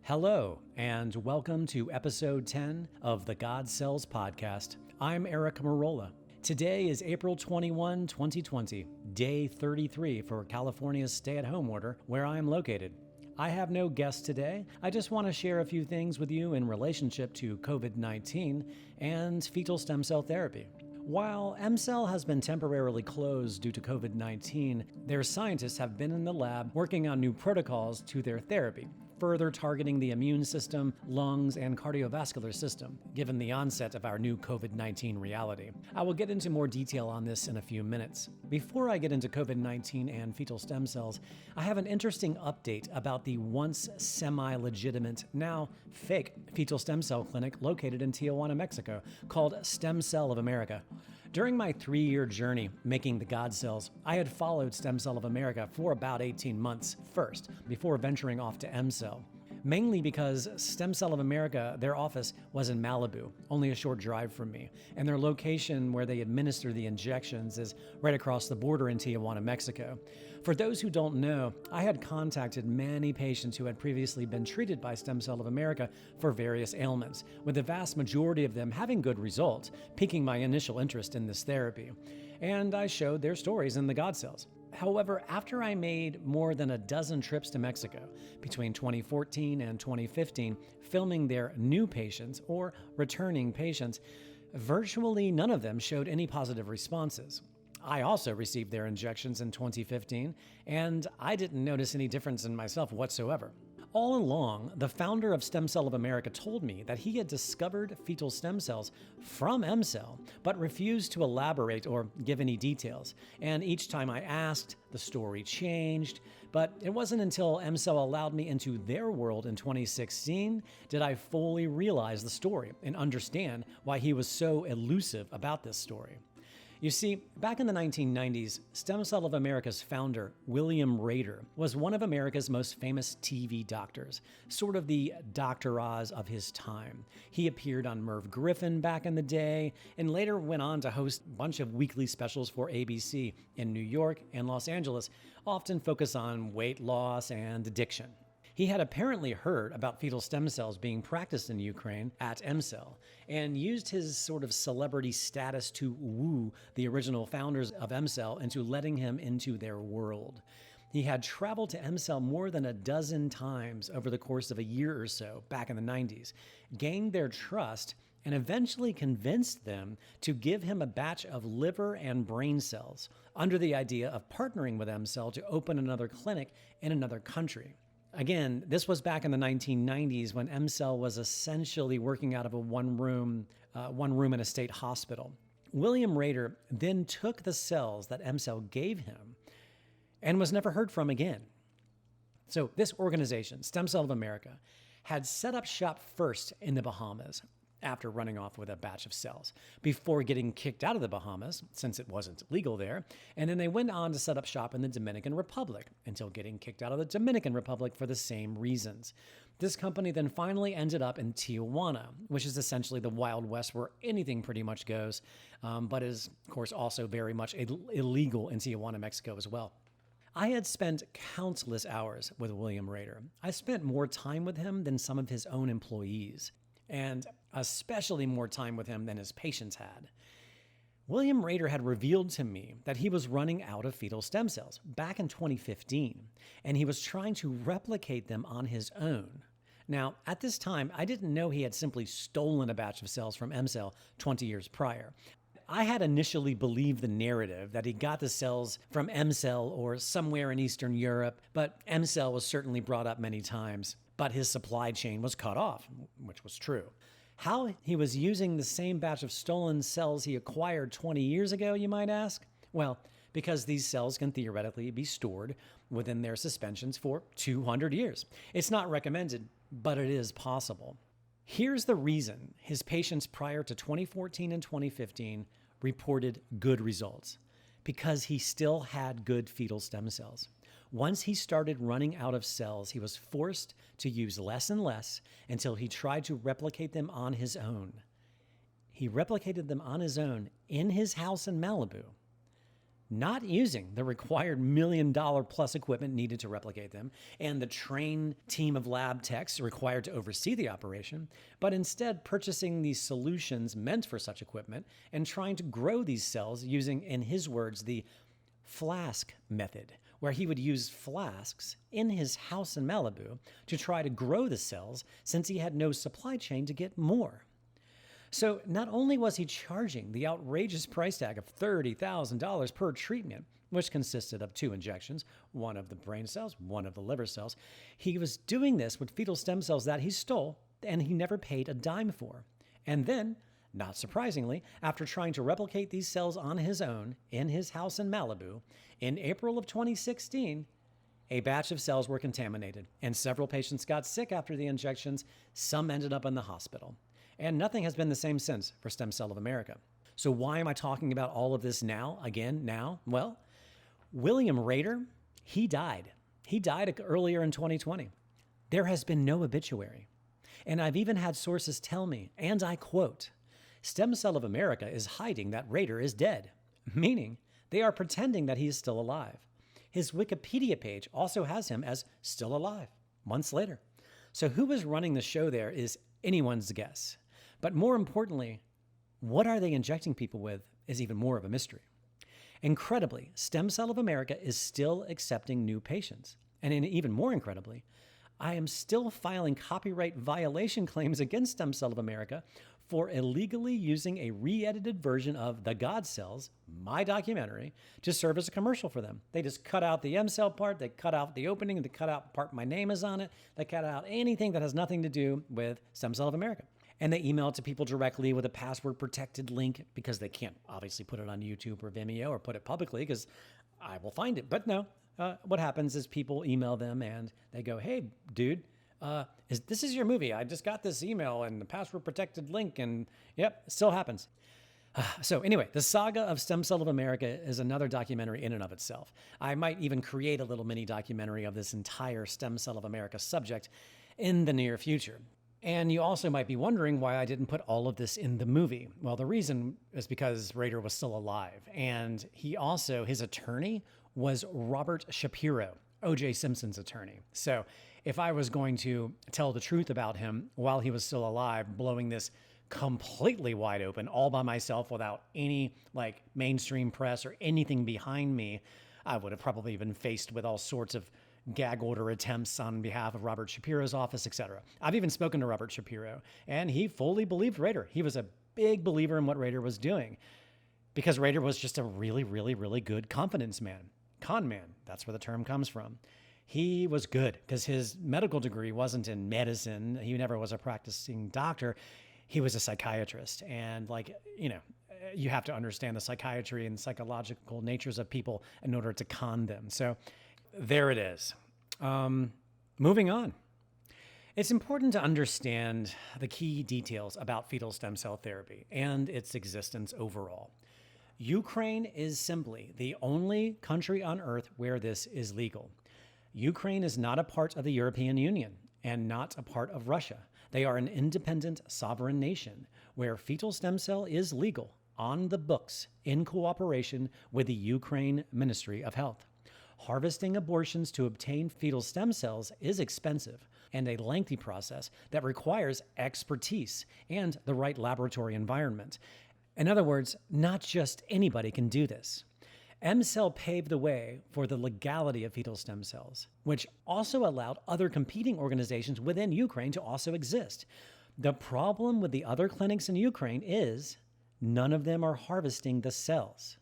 Hello, and welcome to episode 10 of the God Cells podcast. I'm Eric Merola. Today is April 21, 2020, day 33 for California's stay-at-home order, where I am located. I have no guests today. I just want to share a few things with you in relationship to COVID-19 and fetal stem cell therapy. While emcell has been temporarily closed due to COVID-19, their scientists have been in the lab working on new protocols to their therapy, further targeting the immune system, lungs, and cardiovascular system, given the onset of our new COVID-19 reality. I will get into more detail on this in a few minutes. Before I get into COVID-19 and fetal stem cells, I have an interesting update about the once semi-legitimate, now fake fetal stem cell clinic located in Tijuana, Mexico, called Stem Cell of America. During my 3-year journey making the God Cells, I had followed Stem Cell of America for about 18 months first, before venturing off to emcell. Mainly because Stem Cell of America, their office was in Malibu, only a short drive from me, and their location where they administer the injections is right across the border in Tijuana, Mexico. For those who don't know, I had contacted many patients who had previously been treated by Stem Cell of America for various ailments, with the vast majority of them having good results, piquing my initial interest in this therapy. And I showed their stories in the God Cells. However, after I made more than a dozen trips to Mexico between 2014 and 2015, filming their new patients or returning patients, virtually none of them showed any positive responses. I also received their injections in 2015, and I didn't notice any difference in myself whatsoever. All along, the founder of Stem Cell of America told me that he had discovered fetal stem cells from emcell, but refused to elaborate or give any details. And each time I asked, the story changed. But it wasn't until emcell allowed me into their world in 2016 did I fully realize the story and understand why he was so elusive about this story. You see, back in the 1990s, Stem Cell of America's founder, William Rader, was one of America's most famous TV doctors, sort of the Dr. Oz of his time. He appeared on Merv Griffin back in the day, and later went on to host a bunch of weekly specials for ABC in New York and Los Angeles, often focus on weight loss and addiction. He had apparently heard about fetal stem cells being practiced in Ukraine at emcell, and used his sort of celebrity status to woo the original founders of emcell into letting him into their world. He had traveled to emcell more than a dozen times over the course of a year or so back in the 90s, gained their trust, and eventually convinced them to give him a batch of liver and brain cells under the idea of partnering with emcell to open another clinic in another country. Again, this was back in the 1990s when emcell was essentially working out of a one room in a state hospital. William Rader then took the cells that emcell gave him and was never heard from again. So this organization, Stem Cell of America, had set up shop first in the Bahamas after running off with a batch of cells, before getting kicked out of the Bahamas, since it wasn't legal there, and then they went on to set up shop in the Dominican Republic, until getting kicked out of the Dominican Republic for the same reasons. This company then finally ended up in Tijuana, which is essentially the Wild West where anything pretty much goes, but is, of course, also very much illegal in Tijuana, Mexico as well. I had spent countless hours with William Rader. I spent more time with him than some of his own employees, and especially more time with him than his patients had. William Rader had revealed to me that he was running out of fetal stem cells back in 2015, and he was trying to replicate them on his own. Now, at this time, I didn't know he had simply stolen a batch of cells from emcell 20 years prior. I had initially believed the narrative that he got the cells from emcell or somewhere in Eastern Europe, but emcell was certainly brought up many times. But his supply chain was cut off, which was true. How he was using the same batch of stolen cells he acquired 20 years ago, you might ask? Well, because these cells can theoretically be stored within their suspensions for 200 years. It's not recommended, but it is possible. Here's the reason his patients prior to 2014 and 2015 reported good results. Because he still had good fetal stem cells. Once he started running out of cells, he was forced to use less and less until he tried to replicate them on his own. He replicated them on his own in his house in Malibu. not using the required $1 million plus equipment needed to replicate them and the trained team of lab techs required to oversee the operation, but instead purchasing these solutions meant for such equipment and trying to grow these cells using, in his words, the flask method, where he would use flasks in his house in Malibu to try to grow the cells since he had no supply chain to get more. So not only was he charging the outrageous price tag of $30,000 per treatment, which consisted of 2 injections, one of the brain cells, one of the liver cells, he was doing this with fetal stem cells that he stole and he never paid a dime for. And then, not surprisingly, after trying to replicate these cells on his own in his house in Malibu, in April of 2016, a batch of cells were contaminated and several patients got sick after the injections. Some ended up in the hospital. And nothing has been the same since for Stem Cell of America. So why am I talking about all of this now? Well, William Rader, he died. He died earlier in 2020. There has been no obituary. And I've even had sources tell me, and I quote, Stem Cell of America is hiding that Rader is dead, meaning they are pretending that he is still alive. His Wikipedia page also has him as still alive, months later. So who is running the show there is anyone's guess. But more importantly, what are they injecting people with is even more of a mystery. Incredibly, Stem Cell of America is still accepting new patients. And even more incredibly, I am still filing copyright violation claims against Stem Cell of America for illegally using a re-edited version of The God Cells, my documentary, to serve as a commercial for them. They just cut out the emcell part, they cut out the opening, they cut out the part my name is on it, they cut out anything that has nothing to do with Stem Cell of America. And they email it to people directly with a password-protected link because they can't obviously put it on YouTube or Vimeo or put it publicly because I will find it. But no, what happens is people email them and they go, hey, dude, this is your movie. I just got this email and the password-protected link, and yep, it still happens. So anyway, the saga of Stem Cell of America is another documentary in and of itself. I might even create a little mini documentary of this entire Stem Cell of America subject in the near future. And you also might be wondering why I didn't put all of this in the movie. Well, the reason is because Rader was still alive. And his attorney was Robert Shapiro, O.J. Simpson's attorney. So if I was going to tell the truth about him while he was still alive, blowing this completely wide open all by myself without any mainstream press or anything behind me, I would have probably been faced with all sorts of gag order attempts on behalf of Robert Shapiro's office, etc. I've even spoken to Robert Shapiro, and he fully believed Rader. He was a big believer in what Rader was doing because Rader was just a really, really, really good confidence man. Con man, that's where the term comes from. He was good because his medical degree wasn't in medicine. He never was a practicing doctor. He was a psychiatrist. And you have to understand the psychiatry and psychological natures of people in order to con them. So there it is. Moving on. It's important to understand the key details about fetal stem cell therapy and its existence overall. Ukraine is simply the only country on earth where this is legal. Ukraine is not a part of the European Union and not a part of Russia. They are an independent sovereign nation where fetal stem cell is legal on the books in cooperation with the Ukraine Ministry of Health. Harvesting abortions to obtain fetal stem cells is expensive and a lengthy process that requires expertise and the right laboratory environment. In other words, not just anybody can do this. emcell paved the way for the legality of fetal stem cells, which also allowed other competing organizations within Ukraine to also exist. The problem with the other clinics in Ukraine is none of them are harvesting the cells.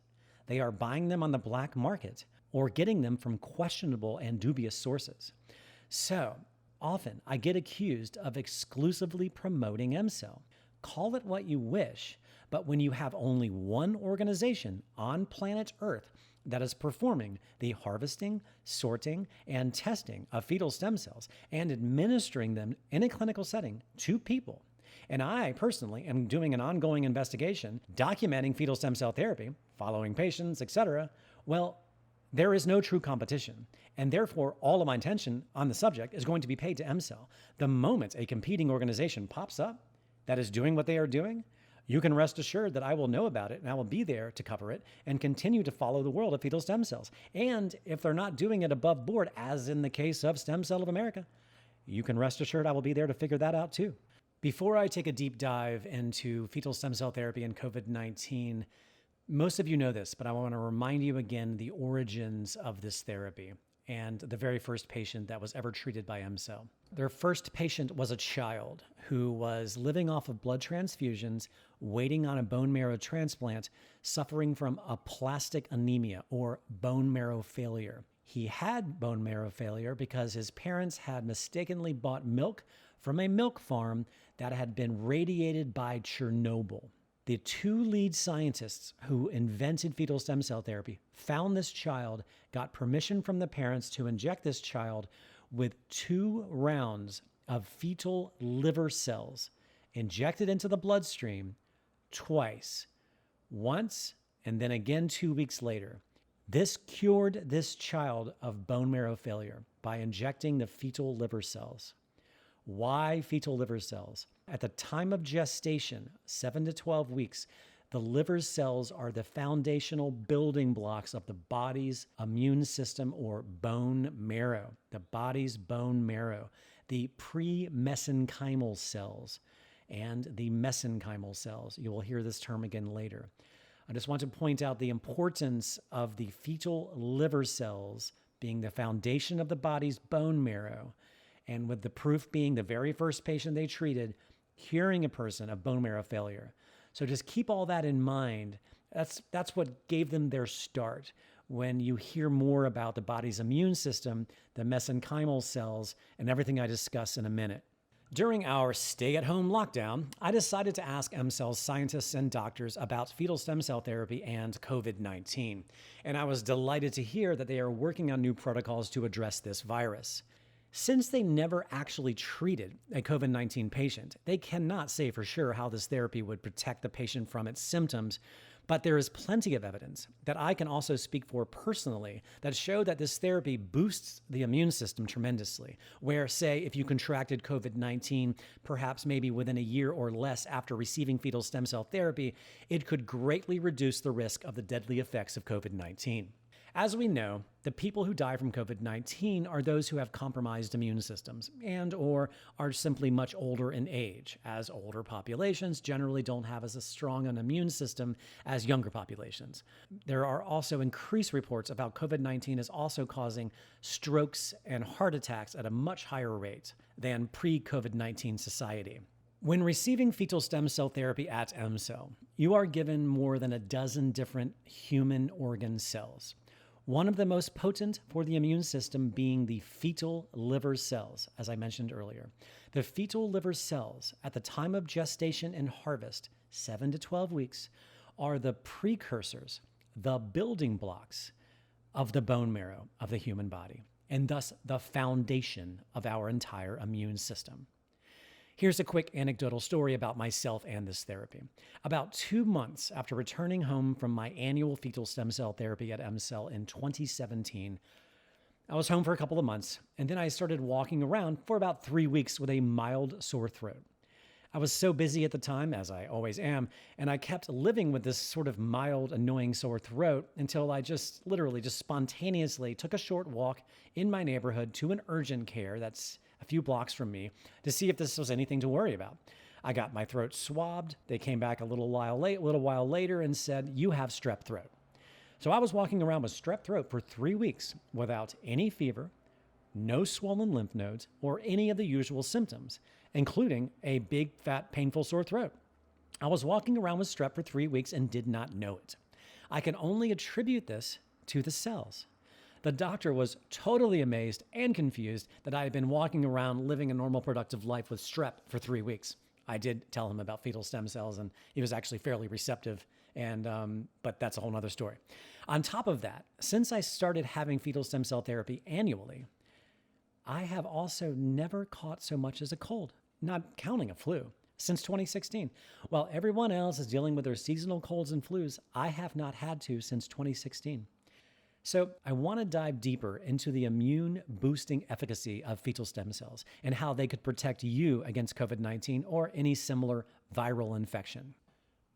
They are buying them on the black market or getting them from questionable and dubious sources. So often I get accused of exclusively promoting emcell. Call it what you wish, but when you have only one organization on planet Earth that is performing the harvesting, sorting, and testing of fetal stem cells and administering them in a clinical setting to people, and I personally am doing an ongoing investigation documenting fetal stem cell therapy, following patients, etc., well, there is no true competition, and therefore all of my attention on the subject is going to be paid to emcell. The moment a competing organization pops up that is doing what they are doing, You can rest assured that I will know about it and I will be there to cover it and continue to follow the world of fetal stem cells. And if they're not doing it above board, as in the case of Stem Cell of America, you can rest assured I will be there to figure that out too. Before I take a deep dive into fetal stem cell therapy and COVID-19, most of you know this, but I want to remind you again the origins of this therapy and the very first patient that was ever treated by emcell. Their first patient was a child who was living off of blood transfusions, waiting on a bone marrow transplant, suffering from aplastic anemia or bone marrow failure. He had bone marrow failure because his parents had mistakenly bought milk from a milk farm that had been radiated by Chernobyl. The two lead scientists who invented fetal stem cell therapy found this child, got permission from the parents to inject this child with 2 rounds of fetal liver cells injected into the bloodstream twice, once and then again 2 weeks later. This cured this child of bone marrow failure by injecting the fetal liver cells. Why fetal liver cells? At the time of gestation, 7 to 12 weeks, the liver cells are the foundational building blocks of the body's immune system or bone marrow, the body's bone marrow, the pre-mesenchymal cells and the mesenchymal cells. You will hear this term again later. I just want to point out the importance of the fetal liver cells being the foundation of the body's bone marrow, and with the proof being the very first patient they treated, curing a person of bone marrow failure. So just keep all that in mind. That's what gave them their start. When you hear more about the body's immune system, the mesenchymal cells, and everything I discuss in a minute. During our stay-at-home lockdown, I decided to ask emcell scientists and doctors about fetal stem cell therapy and COVID-19. And I was delighted to hear that they are working on new protocols to address this virus. Since they never actually treated a COVID-19 patient, they cannot say for sure how this therapy would protect the patient from its symptoms, but there is plenty of evidence that I can also speak for personally that show that this therapy boosts the immune system tremendously, where, say, if you contracted COVID-19, perhaps maybe within a year or less after receiving fetal stem cell therapy, it could greatly reduce the risk of the deadly effects of COVID-19. As we know, the people who die from COVID-19 are those who have compromised immune systems and or are simply much older in age, as older populations generally don't have as strong an immune system as younger populations. There are also increased reports about COVID-19 is also causing strokes and heart attacks at a much higher rate than pre-COVID-19 society. When receiving fetal stem cell therapy at emcell, you are given more than a dozen different human organ cells. One of the most potent for the immune system being the fetal liver cells, as I mentioned earlier. The fetal liver cells at the time of gestation and harvest, 7 to 12 weeks, are the precursors, the building blocks of the bone marrow of the human body, and thus the foundation of our entire immune system. Here's a quick anecdotal story about myself and this therapy. About 2 months after returning home from my annual fetal stem cell therapy at emcell in 2017, I was home for a couple of months, and then I started walking around for about 3 weeks with a mild sore throat. I was so busy at the time, as I always am, and I kept living with this sort of mild, annoying sore throat until I just spontaneously took a short walk in my neighborhood to an urgent care that's a few blocks from me to see if this was anything to worry about. I got my throat swabbed. They came back a little while later and said, "You have strep throat." So I was walking around with strep throat for 3 weeks without any fever, no swollen lymph nodes, or any of the usual symptoms, including a big, fat, painful sore throat. I was walking around with strep for 3 weeks and did not know it. I can only attribute this to the cells. The doctor was totally amazed and confused that I had been walking around living a normal, productive life with strep for 3 weeks. I did tell him about fetal stem cells, and he was actually fairly receptive, but that's a whole other story. On top of that, since I started having fetal stem cell therapy annually, I have also never caught so much as a cold, not counting a flu, since 2016. While everyone else is dealing with their seasonal colds and flus, I have not had to since 2016. So I want to dive deeper into the immune-boosting efficacy of fetal stem cells and how they could protect you against COVID-19 or any similar viral infection.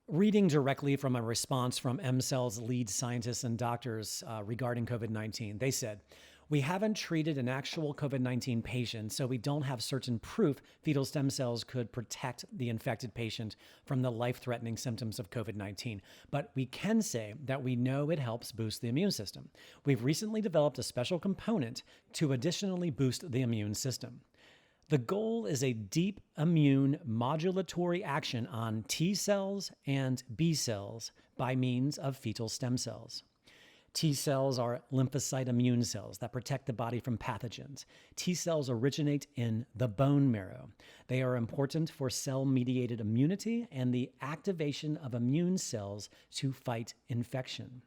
Reading directly from a response from emcell's lead scientists and doctors regarding COVID-19, they said, "We haven't treated an actual COVID-19 patient, so we don't have certain proof fetal stem cells could protect the infected patient from the life-threatening symptoms of COVID-19. But we can say that we know it helps boost the immune system. We've recently developed a special component to additionally boost the immune system. The goal is a deep immune modulatory action on T cells and B cells by means of fetal stem cells. T cells are lymphocyte immune cells that protect the body from pathogens. T cells originate in the bone marrow. They are important for cell-mediated immunity and the activation of immune cells to fight infection.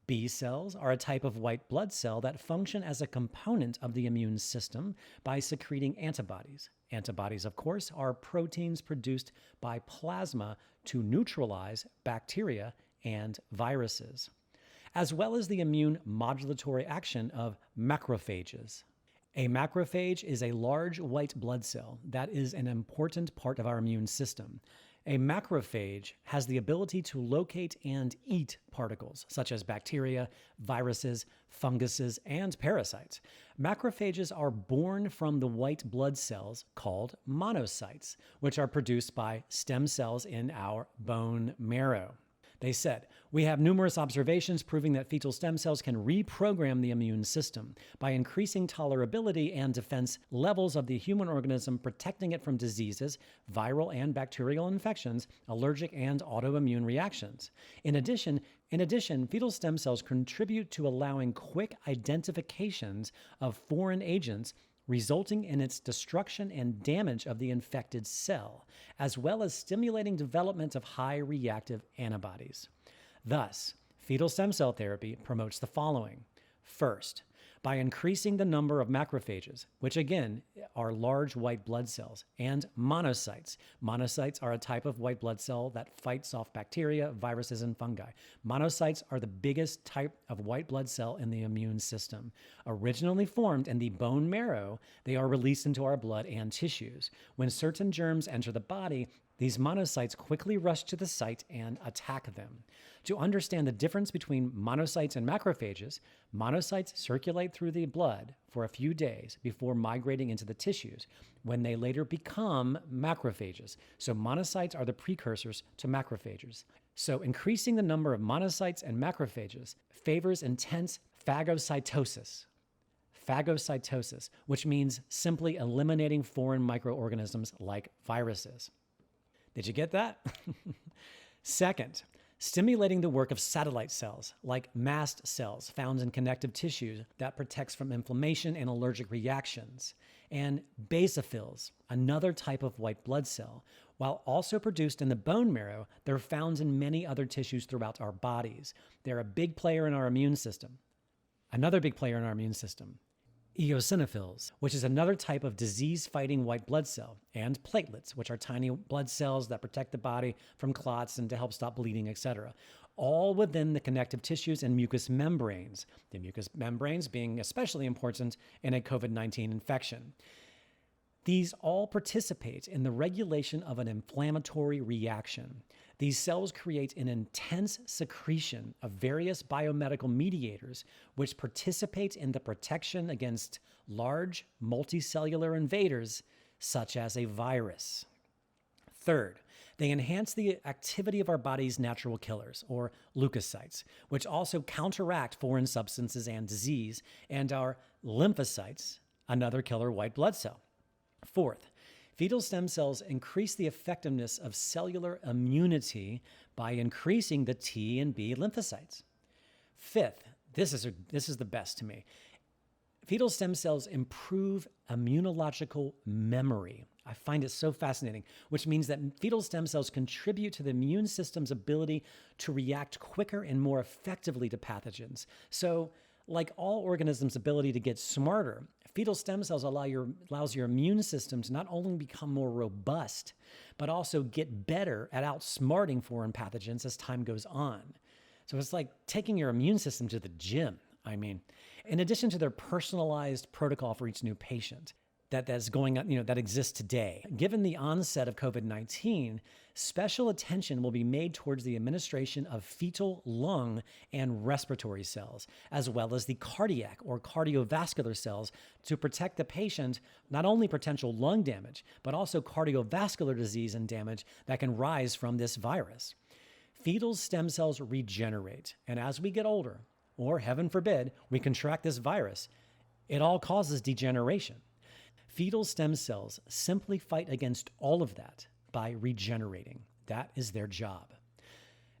B cells are a type of white blood cell that function as a component of the immune system by secreting antibodies. Antibodies, of course, are proteins produced by plasma to neutralize bacteria and viruses, as well as the immune modulatory action of macrophages. A macrophage is a large white blood cell that is an important part of our immune system. A macrophage has the ability to locate and eat particles, such as bacteria, viruses, funguses, and parasites. Macrophages are born from the white blood cells called monocytes, which are produced by stem cells in our bone marrow. They said, "We have numerous observations proving that fetal stem cells can reprogram the immune system by increasing tolerability and defense levels of the human organism, protecting it from diseases, viral and bacterial infections, allergic and autoimmune reactions. In addition, fetal stem cells contribute to allowing quick identifications of foreign agents, resulting in its destruction and damage of the infected cell, as well as stimulating development of high reactive antibodies. Thus, fetal stem cell therapy promotes the following. First, by increasing the number of macrophages, which again are large white blood cells, and monocytes. Monocytes are a type of white blood cell that fights off bacteria, viruses, and fungi. Monocytes are the biggest type of white blood cell in the immune system. Originally formed in the bone marrow, they are released into our blood and tissues. When certain germs enter the body, these monocytes quickly rush to the site and attack them. To understand the difference between monocytes and macrophages, monocytes circulate through the blood for a few days before migrating into the tissues, when they later become macrophages. So monocytes are the precursors to macrophages. So increasing the number of monocytes and macrophages favors intense phagocytosis. Phagocytosis, which means simply eliminating foreign microorganisms like viruses. Did you get that? Second, stimulating the work of satellite cells, like mast cells found in connective tissues that protects from inflammation and allergic reactions, and basophils, another type of white blood cell. While also produced in the bone marrow, they're found in many other tissues throughout our bodies. They're a big player in our immune system. Another big player in our immune system. Eosinophils, which is another type of disease-fighting white blood cell, and platelets, which are tiny blood cells that protect the body from clots and to help stop bleeding, etc., all within the connective tissues and mucous membranes, the mucous membranes being especially important in a COVID-19 infection. These all participate in the regulation of an inflammatory reaction. These cells create an intense secretion of various biomedical mediators which participate in the protection against large multicellular invaders such as a virus. Third, they enhance the activity of our body's natural killers, or leukocytes, which also counteract foreign substances and disease, and our lymphocytes, another killer white blood cell. Fourth, fetal stem cells increase the effectiveness of cellular immunity by increasing the T and B lymphocytes. Fifth, this is the best to me. Fetal stem cells improve immunological memory. I find it so fascinating, which means that fetal stem cells contribute to the immune system's ability to react quicker and more effectively to pathogens. So, like all organisms' ability to get smarter, fetal stem cells allows your immune system to not only become more robust, but also get better at outsmarting foreign pathogens as time goes on. So it's like taking your immune system to the gym. In addition to their personalized protocol for each new patient, that's going on, that exists today. Given the onset of COVID-19, special attention will be made towards the administration of fetal lung and respiratory cells, as well as the cardiac or cardiovascular cells to protect the patient not only potential lung damage, but also cardiovascular disease and damage that can rise from this virus. Fetal stem cells regenerate, and as we get older, or heaven forbid, we contract this virus, it all causes degeneration. Fetal stem cells simply fight against all of that by regenerating. That is their job.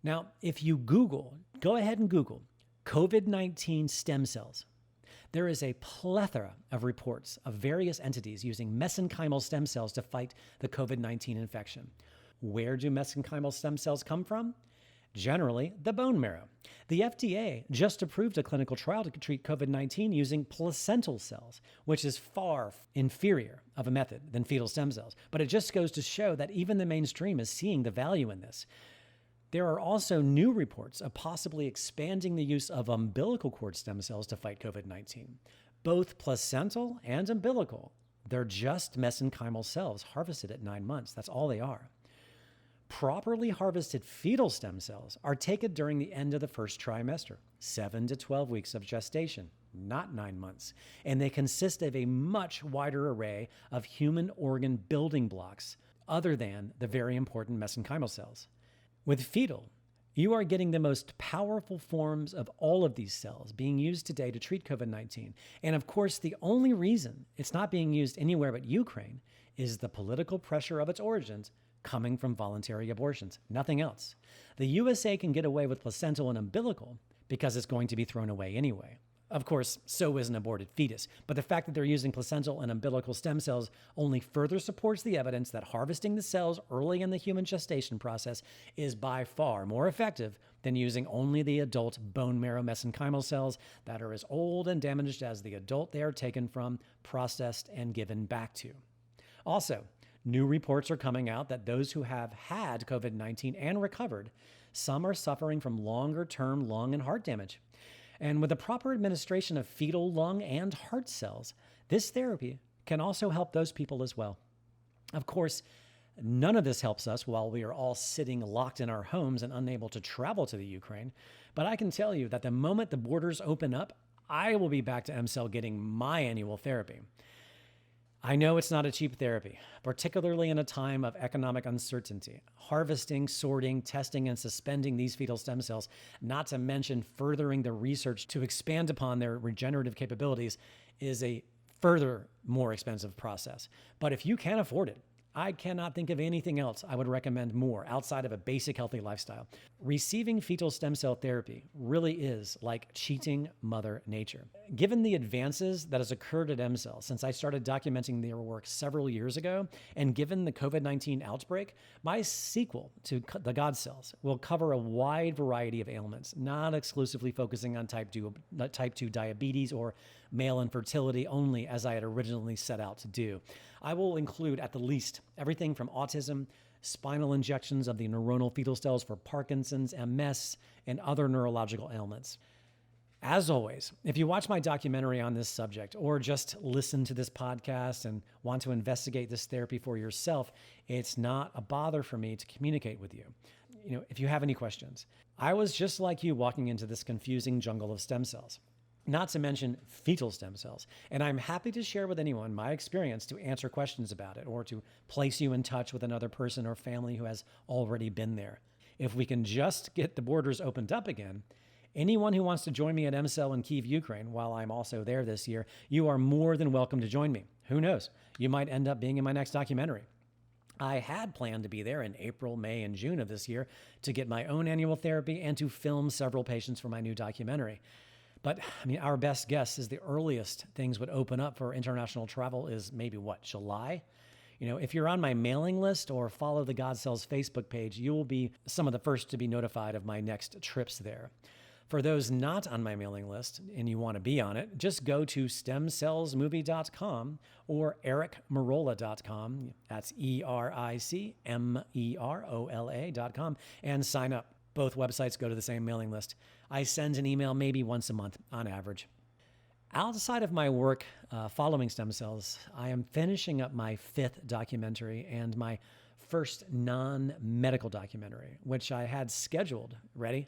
Now, if you go ahead and Google COVID-19 stem cells. There is a plethora of reports of various entities using mesenchymal stem cells to fight the COVID-19 infection. Where do mesenchymal stem cells come from? Generally, the bone marrow. The FDA just approved a clinical trial to treat COVID-19 using placental cells, which is far inferior of a method than fetal stem cells. But it just goes to show that even the mainstream is seeing the value in this. There are also new reports of possibly expanding the use of umbilical cord stem cells to fight COVID-19. Both placental and umbilical, they're just mesenchymal cells harvested at 9 months. That's all they are. Properly harvested fetal stem cells are taken during the end of the first trimester, 7 to 12 weeks of gestation, not 9 months, and they consist of a much wider array of human organ building blocks other than the very important mesenchymal cells. With fetal, you are getting the most powerful forms of all of these cells being used today to treat COVID-19. And of course, the only reason it's not being used anywhere but Ukraine is the political pressure of its origins coming from voluntary abortions, nothing else. The USA can get away with placental and umbilical because it's going to be thrown away anyway. Of course, so is an aborted fetus, but the fact that they're using placental and umbilical stem cells only further supports the evidence that harvesting the cells early in the human gestation process is by far more effective than using only the adult bone marrow mesenchymal cells that are as old and damaged as the adult they are taken from, processed, and given back to. Also, new reports are coming out that those who have had COVID-19 and recovered, some are suffering from longer-term lung and heart damage. And with the proper administration of fetal lung and heart cells, this therapy can also help those people as well. Of course, none of this helps us while we are all sitting locked in our homes and unable to travel to the Ukraine. But I can tell you that the moment the borders open up, I will be back to emcell getting my annual therapy. I know it's not a cheap therapy, particularly in a time of economic uncertainty. Harvesting, sorting, testing, and suspending these fetal stem cells, not to mention furthering the research to expand upon their regenerative capabilities, is a further more expensive process. But if you can afford it, I cannot think of anything else I would recommend more outside of a basic healthy lifestyle. Receiving fetal stem cell therapy really is like cheating Mother Nature. Given the advances that has occurred at emcell since I started documenting their work several years ago, and given the COVID-19 outbreak, my sequel to The God Cells will cover a wide variety of ailments, not exclusively focusing on type 2 diabetes or male infertility only as I had originally set out to do. I will include at the least everything from autism, spinal injections of the neuronal fetal cells for Parkinson's, MS, and other neurological ailments. As always, if you watch my documentary on this subject or just listen to this podcast and want to investigate this therapy for yourself, it's not a bother for me to communicate with you. If you have any questions. I was just like you walking into this confusing jungle of stem cells. Not to mention fetal stem cells. And I'm happy to share with anyone my experience to answer questions about it or to place you in touch with another person or family who has already been there. If we can just get the borders opened up again, anyone who wants to join me at emcell in Kyiv, Ukraine, while I'm also there this year, you are more than welcome to join me. Who knows? You might end up being in my next documentary. I had planned to be there in April, May, and June of this year to get my own annual therapy and to film several patients for my new documentary. But our best guess is the earliest things would open up for international travel is maybe July? If you're on my mailing list or follow the God Cells Facebook page, you will be some of the first to be notified of my next trips there. For those not on my mailing list and you want to be on it, just go to stemcellsmovie.com or ericmerola.com. That's ERICMEROLA.com and sign up. Both websites go to the same mailing list. I send an email maybe once a month on average. Outside of my work following stem cells, I am finishing up my 5th documentary and my first non-medical documentary, which I had scheduled, ready,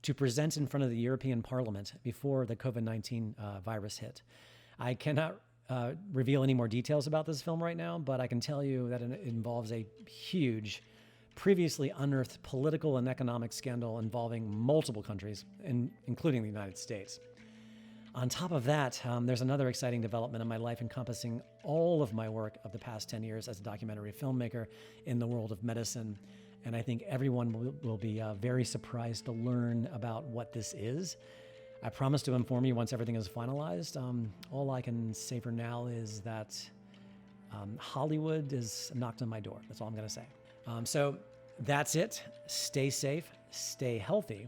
to present in front of the European Parliament before the COVID-19 virus hit. I cannot reveal any more details about this film right now, but I can tell you that it involves a huge, previously unearthed political and economic scandal involving multiple countries, including the United States. On top of that, there's another exciting development in my life encompassing all of my work of the past 10 years as a documentary filmmaker in the world of medicine. And I think everyone will be very surprised to learn about what this is. I promise to inform you once everything is finalized. All I can say for now is that Hollywood is knocked on my door. That's all I'm going to say. So that's it. Stay safe, stay healthy.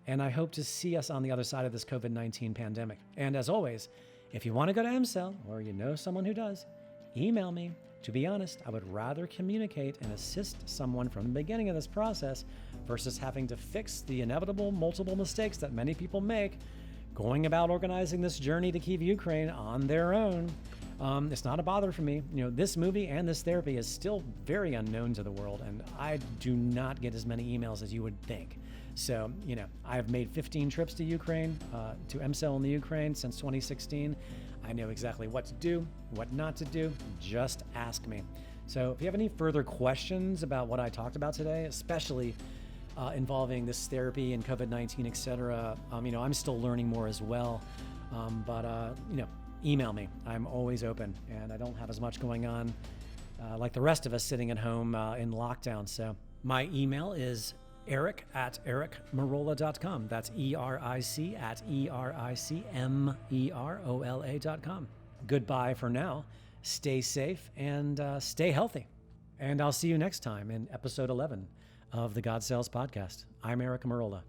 And I hope to see us on the other side of this COVID-19 pandemic. And as always, if you want to go to emcell or you know someone who does, email me. To be honest, I would rather communicate and assist someone from the beginning of this process versus having to fix the inevitable multiple mistakes that many people make going about organizing this journey to Kyiv, Ukraine on their own. It's not a bother for me. This movie and this therapy is still very unknown to the world, and I do not get as many emails as you would think. So, I have made 15 trips to Ukraine, to emcell in the Ukraine since 2016. I know exactly what to do, what not to do. Just ask me. So if you have any further questions about what I talked about today, especially involving this therapy and COVID-19, et cetera, I'm still learning more as well. But email me. I'm always open, and I don't have as much going on like the rest of us sitting at home in lockdown. So my email is eric@ericmerola.com. That's ERIC@ERICMEROLA.com. Goodbye for now. Stay safe and stay healthy. And I'll see you next time in episode 11 of the God Cells podcast. I'm Eric Merola.